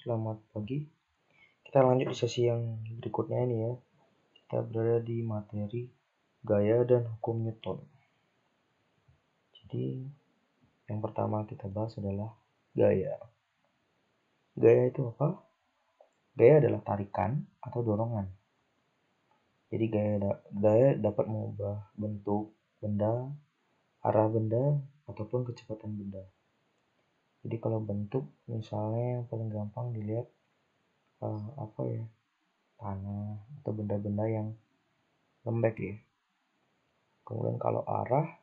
selamat pagi. Kita lanjut di sesi yang berikutnya ini ya. Kita berada di materi gaya dan hukum Newton. Jadi yang pertama kita bahas adalah gaya. Gaya itu apa? Gaya adalah tarikan atau dorongan. Jadi gaya dapat mengubah bentuk benda, arah benda, ataupun kecepatan benda. Jadi kalau bentuk misalnya yang paling gampang dilihat tanah atau benda-benda yang lembek ya. Kemudian kalau arah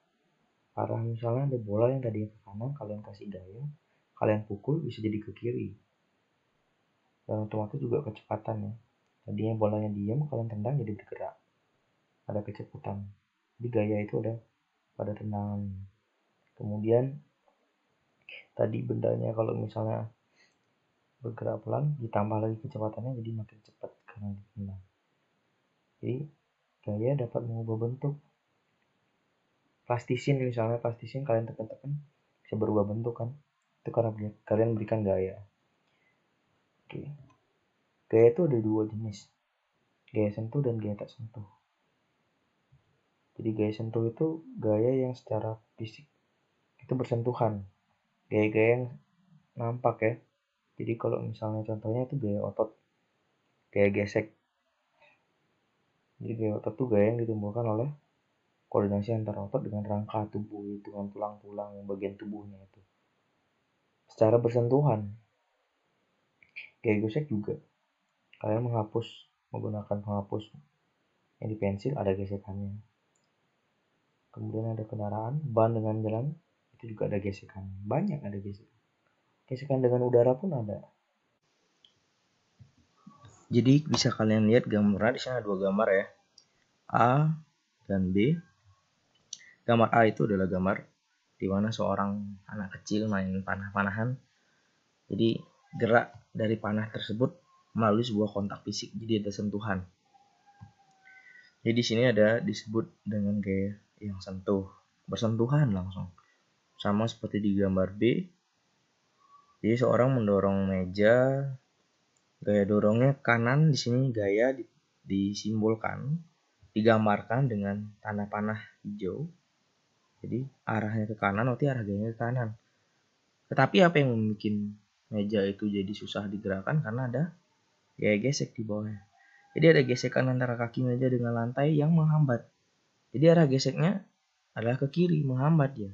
misalnya ada bola yang tadi ke kanan, kalian kasih gaya, kalian pukul bisa jadi ke kiri. Dan otomatis juga kecepatan ya. Tadinya bolanya diam, kalian tendang jadi bergerak. Ada kecepatan. Jadi gaya itu ada pada tendangan. Kemudian tadi bendanya kalau misalnya bergerak pelan, ditambah lagi kecepatannya jadi makin cepat karena ditendang. Jadi gaya dapat mengubah bentuk. Plastisin kalian tekan-tekan bisa berubah bentuk kan. Itu karena kalian berikan gaya. Oke. Gaya itu ada dua jenis. Gaya sentuh dan gaya tak sentuh. Jadi gaya sentuh itu gaya yang secara fisik itu bersentuhan. Gaya-gaya yang nampak ya. Jadi kalau misalnya contohnya itu gaya otot, gaya gesek. Jadi gaya otot itu gaya yang ditimbulkan oleh koordinasi antara otot dengan rangka tubuh, dengan tulang-tulang bagian tubuhnya itu. Secara bersentuhan. Gaya gesek juga. Kalian menggunakan penghapus yang di pensil ada gesekannya. Kemudian ada kendaraan, ban dengan jalan, itu juga ada gesekan. Banyak ada gesekan. Gesekan dengan udara pun ada. Jadi bisa kalian lihat gambarnya di sana, 2 gambar ya. A dan B. Gambar A itu adalah gambar di mana seorang anak kecil main panah-panahan. Jadi gerak dari panah tersebut melalui sebuah kontak fisik, jadi ada sentuhan. Jadi di sini ada disebut dengan gaya yang sentuh, bersentuhan langsung. Sama seperti di gambar B. Jadi seorang mendorong meja, gaya dorongnya kanan, di sini gaya disimbolkan, digambarkan dengan tanda panah hijau. Jadi arahnya ke kanan, berarti arah gayanya ke kanan. Tetapi apa yang membuat meja itu jadi susah digerakkan? Karena ada gaya gesek di bawahnya. Jadi ada gesekan antara kaki meja dengan lantai yang menghambat. Jadi arah geseknya adalah ke kiri, menghambat dia.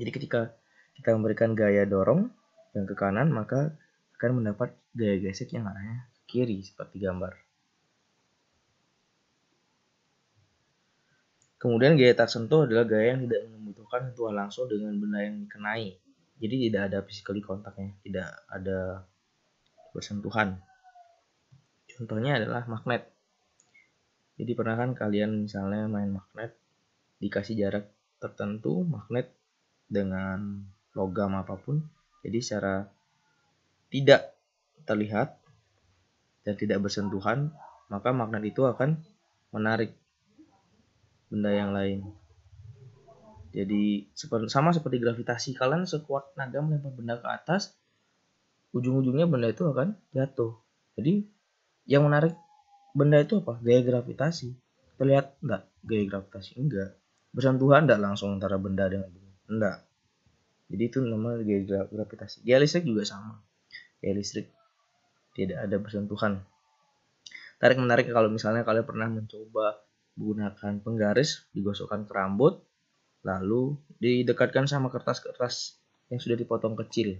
Jadi ketika kita memberikan gaya dorong yang ke kanan, maka akan mendapat gaya gesek yang arahnya ke kiri seperti gambar. Kemudian gaya tak sentuh adalah gaya yang tidak membutuhkan sentuhan langsung dengan benda yang dikenai. Jadi tidak ada physically kontaknya, tidak ada bersentuhan. Contohnya adalah magnet. Jadi pernah kan kalian misalnya main magnet, dikasih jarak tertentu magnet dengan logam apapun, jadi secara tidak terlihat dan tidak bersentuhan, maka magnet itu akan menarik benda yang lain. Jadi sama seperti gravitasi, kalian sekuat tenaga melempar benda ke atas, ujung-ujungnya benda itu akan jatuh. Jadi yang menarik benda itu apa? Gaya gravitasi. Terlihat enggak gaya gravitasi? Enggak. Bersentuhan enggak langsung antara benda dengan benda? Enggak. Jadi itu namanya gaya gravitasi. Gaya listrik juga sama. Gaya listrik tidak ada bersentuhan. Tarik menarik, kalau misalnya kalian pernah mencoba menggunakan penggaris, digosokkan ke rambut, lalu didekatkan sama kertas-kertas yang sudah dipotong kecil.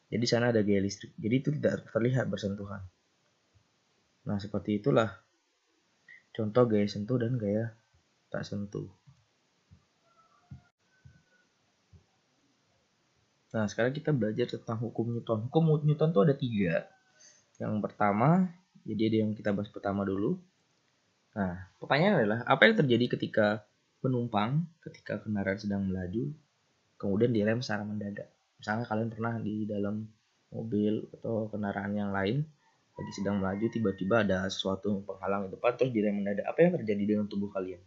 Jadi sana ada gaya listrik. Jadi itu tidak terlihat bersentuhan. Nah seperti itulah contoh gaya sentuh dan gaya tak sentuh. Nah sekarang kita belajar tentang hukum Newton. Hukum Newton itu ada 3. Yang pertama, jadi ada yang kita bahas pertama dulu. Nah pertanyaannya adalah apa yang terjadi ketika ketika kendaraan sedang melaju, kemudian direm secara mendadak. Misalnya kalian pernah di dalam mobil atau kendaraan yang lain lagi sedang melaju, tiba-tiba ada sesuatu penghalang di depan terus direm mendadak. Apa yang terjadi dengan tubuh kalian?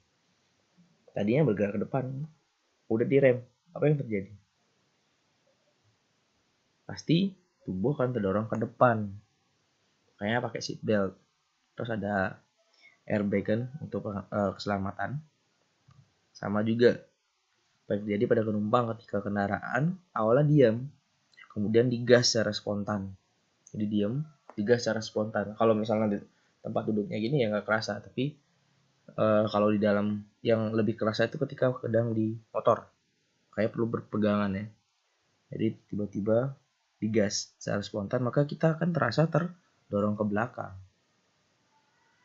Tadinya bergerak ke depan, udah direm, apa yang terjadi? Pasti tubuh akan terdorong ke depan. Makanya pakai seat belt. Terus ada airbag kan untuk keselamatan. Sama juga terjadi pada penumpang ketika kendaraan awalnya diam, kemudian digas secara spontan. Jadi diam, digas secara spontan. Kalau misalnya di tempat duduknya gini ya nggak kerasa, tapi kalau di dalam yang lebih kerasa itu ketika sedang di motor, kayak perlu berpegangan ya. Jadi tiba-tiba digas secara spontan, maka kita akan terasa terdorong ke belakang.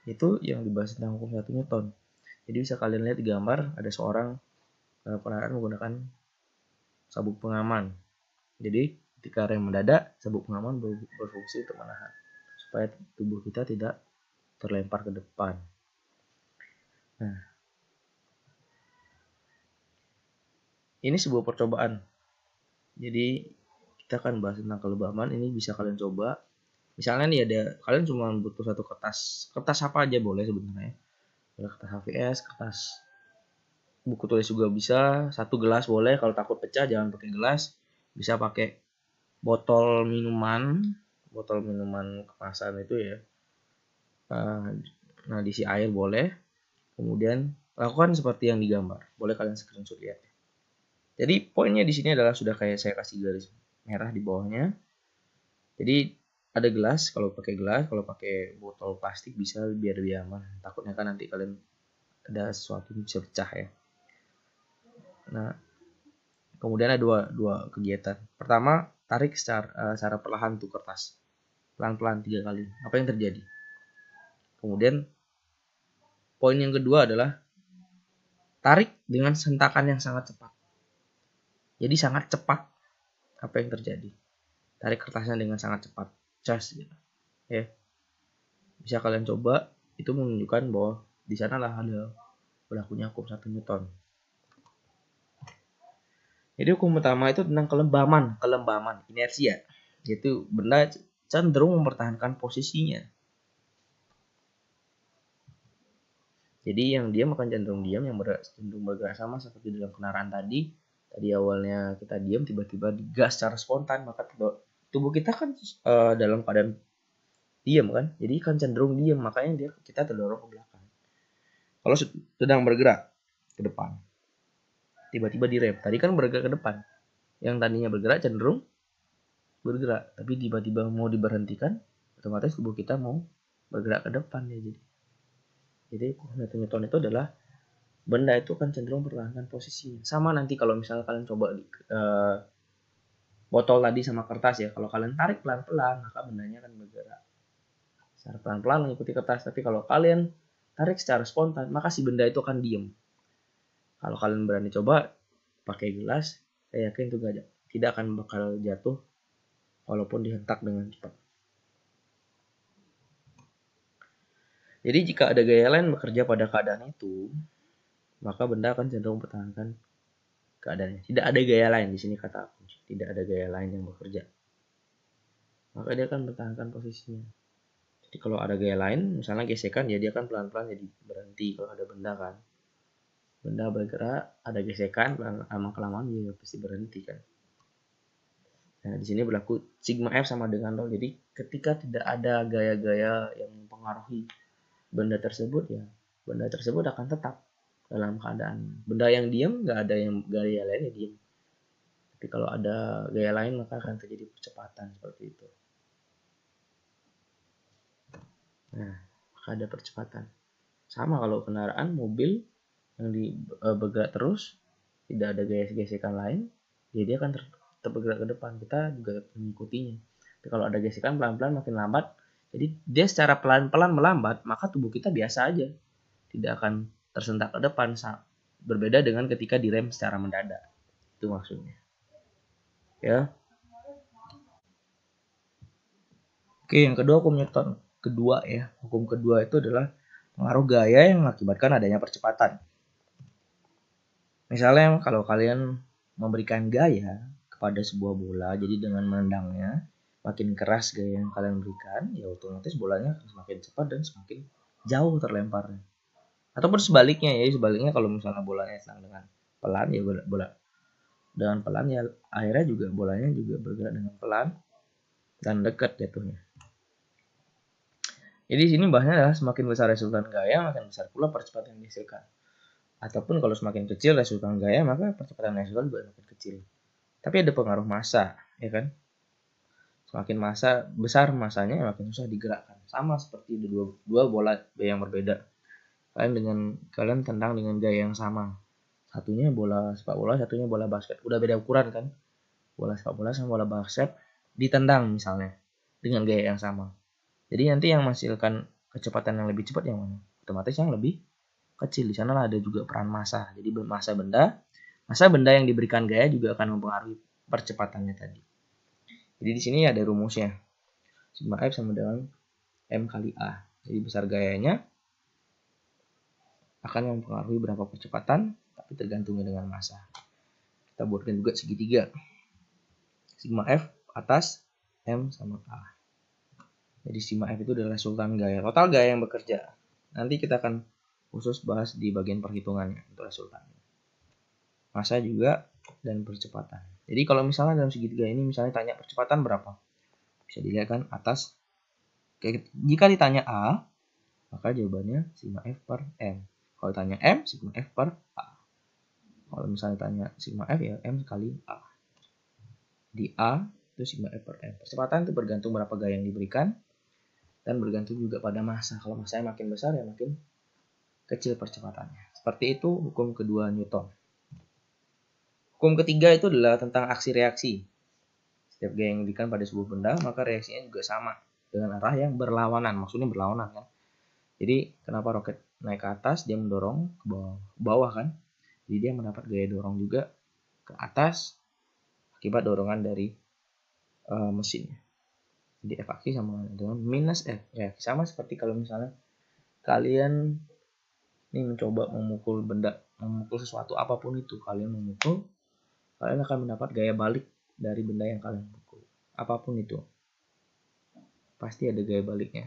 Itu yang dibahas tentang hukum 1 Newton. Jadi bisa kalian lihat di gambar ada seorang kendaraan menggunakan sabuk pengaman. Jadi ketika rem mendadak, sabuk pengaman berfungsi untuk menahan supaya tubuh kita tidak terlempar ke depan. Nah, ini sebuah percobaan. Jadi kita akan bahas tentang kelebaman. Ini bisa kalian coba. Misalnya nih ada kalian cuma butuh satu kertas apa aja boleh sebenarnya. Kertas HVS, kertas buku tulis juga bisa. Satu gelas boleh, kalau takut pecah jangan pakai gelas. Bisa pakai botol minuman kemasan itu ya. Nah, diisi air boleh. Kemudian lakukan seperti yang digambar. Boleh kalian screenshot lihat. Jadi poinnya di sini adalah sudah kayak saya kasih garis merah di bawahnya. Jadi ada gelas, kalau pakai botol plastik bisa biar lebih aman. Takutnya kan nanti kalian ada sesuatu yang bisa pecah ya. Nah, kemudian ada dua kegiatan. Pertama, tarik secara perlahan tuh kertas. Pelan-pelan 3 kali. Apa yang terjadi? Kemudian poin yang kedua adalah tarik dengan sentakan yang sangat cepat. Jadi sangat cepat. Apa yang terjadi? Tarik kertasnya dengan sangat cepat. Cas gitu. Ya. Bisa kalian coba, itu menunjukkan bahwa di sanalah ada berlakunya hukum 1 Newton. Jadi hukum utama itu tentang kelembaman, inersia. Yaitu benda cenderung mempertahankan posisinya. Jadi yang diam akan cenderung diam, yang cenderung bergerak sama seperti dalam kendaraan tadi. Tadi awalnya kita diam, tiba-tiba digas secara spontan, maka tubuh kita kan dalam keadaan diam kan, jadi kan cenderung diam, makanya kita terdorong ke belakang. Kalau sedang bergerak ke depan, tiba-tiba direm, tadi kan bergerak ke depan, yang tadinya bergerak cenderung bergerak, tapi tiba-tiba mau diberhentikan, otomatis tubuh kita mau bergerak ke depan ya. Jadi Newton itu adalah benda itu kan cenderung mempertahankan posisinya. Sama nanti kalau misalnya kalian coba botol tadi sama kertas ya, kalau kalian tarik pelan-pelan maka bendanya akan bergerak secara pelan-pelan mengikuti kertas. Tapi kalau kalian tarik secara spontan, maka si benda itu akan diem. Kalau kalian berani coba pakai gelas, saya yakin itu tidak akan bakal jatuh walaupun dihentak dengan cepat. Jadi jika ada gaya lain bekerja pada keadaan itu, maka benda akan cenderung mempertahankan keadaannya. Tidak ada gaya lain di sini kata aku. Tidak ada gaya lain yang bekerja. Maka dia akan mempertahankan posisinya. Jadi kalau ada gaya lain, misalnya gesekan, ya dia akan pelan-pelan jadi berhenti kalau ada benda kan. Benda bergerak, ada gesekan, lama-kelamaan dia pasti berhenti kan. Nah, di sini berlaku sigma F sama dengan 0. Jadi ketika tidak ada gaya-gaya yang mempengaruhi benda tersebut, ya benda tersebut akan tetap dalam keadaan. Benda yang diam, nggak ada yang gaya lain ya diam. Tapi kalau ada gaya lain maka akan terjadi percepatan seperti itu. Nah, maka ada percepatan. Sama kalau kendaraan, mobil yang bergerak terus, tidak ada gesekan lain, ya dia akan tetap bergerak ke depan. Kita juga mengikutinya. Tapi kalau ada gesekan pelan-pelan makin lambat, jadi dia secara pelan-pelan melambat, maka tubuh kita biasa aja, tidak akan tersentak ke depan. Berbeda dengan ketika direm secara mendadak. Itu maksudnya. Ya. Oke, yang kedua hukum Newton. Hukum kedua itu adalah pengaruh gaya yang mengakibatkan adanya percepatan. Misalnya kalau kalian memberikan gaya kepada sebuah bola, jadi dengan menendangnya, makin keras gaya yang kalian berikan, ya otomatis bolanya akan semakin cepat dan semakin jauh terlemparnya. Ataupun sebaliknya kalau misalnya bolanya sedang dengan pelan, ya bola dengan pelan ya akhirnya juga bolanya juga bergerak dengan pelan. dan dekat jatuhnya. Jadi di sini bahasnya adalah semakin besar resultan gaya, makin besar pula percepatan yang dihasilkan. Ataupun kalau semakin kecil resultan gaya, maka percepatan resultan juga semakin kecil. Tapi ada pengaruh massa, ya kan? Semakin massa besar masanya, makin susah digerakkan. Sama seperti dua bola yang berbeda. Kalian tendang dengan gaya yang sama. Satunya bola sepak bola, satunya bola basket. Udah beda ukuran kan? Bola sepak bola sama bola basket ditendang misalnya dengan gaya yang sama. Jadi nanti yang menghasilkan kecepatan yang lebih cepat yang mana? Otomatis yang lebih kecil. Di sana ada juga peran massa. Jadi massa benda yang diberikan gaya juga akan mempengaruhi percepatannya tadi. Jadi di sini ada rumusnya. Sigma F sama dengan M kali A. Jadi besar gayanya akan mempengaruhi berapa percepatan, tapi tergantungnya dengan massa. Kita buatkan juga segitiga. Sigma F atas M sama A. Jadi sigma F itu adalah resultan gaya. Total gaya yang bekerja. Nanti kita akan khusus bahas di bagian perhitungannya untuk resultannya. Massa juga dan percepatan. Jadi kalau misalnya dalam segitiga ini misalnya tanya percepatan berapa? Bisa dilihat kan atas. Jika ditanya A, maka jawabannya sigma F per M. Kalau ditanya M, sigma F per A. Kalau misalnya tanya sigma F ya M kali A. Di A itu sigma F per M. Percepatan itu bergantung berapa gaya yang diberikan. Dan bergantung juga pada massa. Kalau massanya makin besar ya makin kecil percepatannya. Seperti itu hukum kedua Newton. Hukum ketiga itu adalah tentang aksi reaksi. Setiap gaya yang diberikan pada sebuah benda, maka reaksinya juga sama dengan arah yang berlawanan. Maksudnya berlawanan kan. Jadi kenapa roket naik ke atas, dia mendorong ke bawah kan. Jadi dia mendapat gaya dorong juga ke atas akibat dorongan dari mesinnya. Jadi F aksi sama dengan minus F. Ya, sama seperti kalau misalnya kalian ini mencoba memukul sesuatu apapun itu, kalian memukul, kalian akan mendapat gaya balik dari benda yang kalian pukul. Apapun itu. Pasti ada gaya baliknya.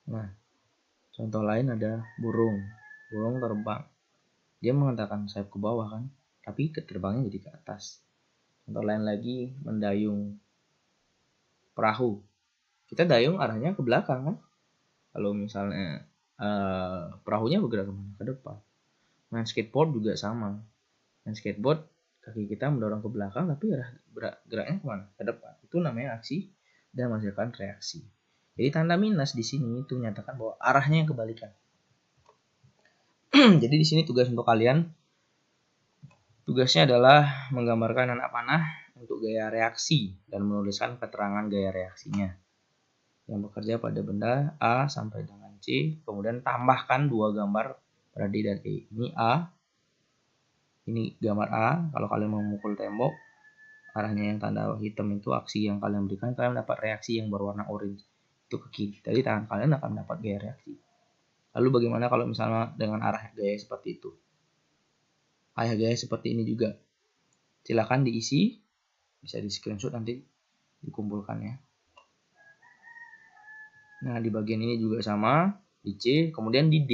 Nah, contoh lain ada burung. Burung terbang. Dia menghentakkan sayap ke bawah kan, tapi terbangnya jadi ke atas. Contoh lain lagi mendayung perahu. Kita dayung arahnya ke belakang kan. Kalau misalnya perahunya bergerak ke depan. Main skateboard juga sama. Main skateboard kaki kita mendorong ke belakang tapi geraknya kemana? Ke depan. Itu namanya aksi dan menghasilkan reaksi. Jadi tanda minus di sini itu menyatakan bahwa arahnya yang kebalikan. Jadi di sini tugas untuk kalian, tugasnya adalah menggambarkan anak panah untuk gaya reaksi dan menuliskan keterangan gaya reaksinya yang bekerja pada benda A sampai dengan C. Kemudian tambahkan dua gambar pada D dan E. Ini A, ini gambar A. Kalau kalian memukul tembok, arahnya yang tanda hitam itu aksi yang kalian berikan, kalian dapat reaksi yang berwarna orange itu ke kiri. Jadi tangan kalian akan dapat gaya reaksi. Lalu bagaimana kalau misalnya dengan arah gaya seperti itu? Arah gaya seperti ini juga. Silakan diisi, bisa di screenshot nanti dikumpulkan ya. Nah di bagian ini juga sama, di C, kemudian di D.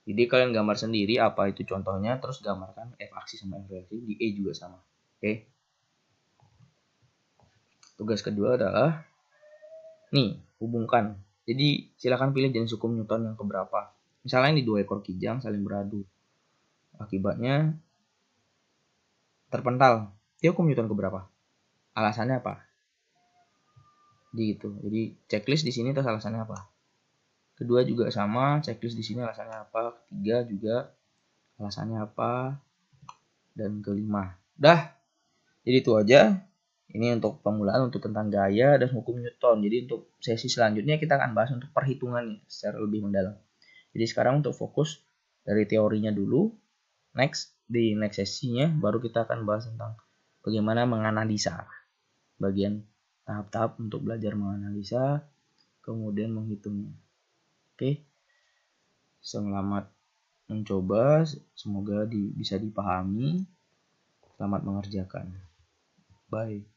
Di D kalian gambar sendiri apa itu contohnya, terus gambarkan F aksi sama F reaksi. Di E juga sama. Oke. Tugas kedua adalah nih, hubungkan. Jadi silakan pilih jenis hukum Newton yang keberapa. Misalnya ini dua ekor kijang saling beradu. Akibatnya terpental. Dia hukum Newton keberapa? Alasannya apa? Gitu. Jadi checklist di sini terus alasannya apa? Kedua juga sama, checklist di sini alasannya apa? Ketiga juga alasannya apa? Dan kelima. Dah. Jadi itu aja. Ini untuk pemulaan untuk tentang gaya dan hukum Newton. Jadi untuk sesi selanjutnya kita akan bahas untuk perhitungannya secara lebih mendalam. Jadi sekarang untuk fokus dari teorinya dulu. Di next sesinya baru kita akan bahas tentang bagaimana menganalisa. Bagian tahap-tahap untuk belajar menganalisa, kemudian menghitungnya. Oke. Selamat mencoba, semoga bisa dipahami. Selamat mengerjakan. Bye.